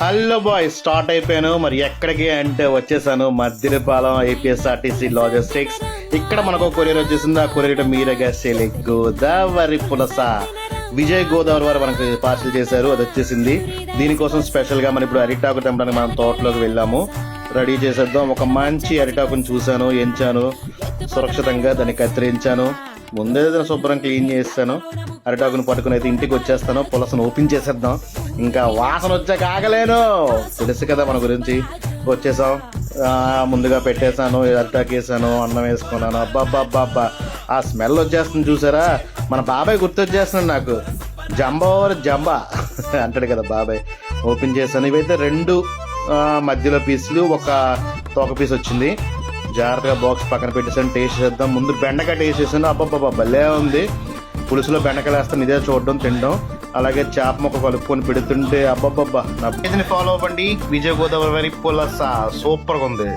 Hello bye, start అయిపోయాను. మరి ఎక్కడికి అంటే వచ్చేసాను మద్దిరపాలెం ఏపీఎస్ఆర్టీసీ లాజిస్టిక్స్. ఇక్కడ మనకు కొరియర్ వచ్చేసింది. ఆ కొరియర్ మీరే గెస్ చేయలే, గోదావరి పులస. విజయ్ గోదావరి వారు మనకి పార్సల్ చేశారు, అది వచ్చేసింది. దీనికోసం స్పెషల్గా మనం ఇప్పుడు అరిటాకు తెంపడానికి మనం తోటలోకి వెళ్ళాము. రెడీ చేసేద్దాం. ఒక మంచి అరిటాకుని చూశాను, ఎంచాను, సురక్షితంగా దాన్ని కత్తిరించాను. ముందే శుభ్రం క్లీన్ చేస్తాను. అరిటాకుని పట్టుకుని అయితే ఇంటికి వచ్చేస్తాను. పులసను ఓపెన్ చేసేద్దాం. ఇంకా వాసన వచ్చాక ఆగలేను, తెలుసు కదా మన గురించి. వచ్చేసాం. ముందుగా పెట్టేశాను, అరిటాకు వేసాను, అన్నం వేసుకున్నాను. అబ్బా ఆ స్మెల్ వచ్చేస్తుంది చూసారా. మన బాబాయ్ గుర్తొచ్చేస్తున్నాడు నాకు. జంబా అంటాడు కదా బాబాయ్. ఓపెన్ చేశాను. ఇవైతే 2 మధ్యలో పీసులు, ఒక తోక పీస్ వచ్చింది. జాగ్రత్తగా బాక్స్ పక్కన పెట్టేసాను. టేస్ట్ చేద్దాం. ముందు బెండకాయ టేస్ట్ చేసాను. అబ్బా భలే ఉంది. పులుసులో బెండకాయలు వేస్తాను, ఇదే చూడడం తినడం. అలాగే చేప ముక్క కలుపుకొని పెడుతుంటే అబ్బబ్బబ్బా. నా పేజ్ని ఫాలో అవ్వండి. విజయ్ గోదావరి పులస సూపర్గా ఉంది.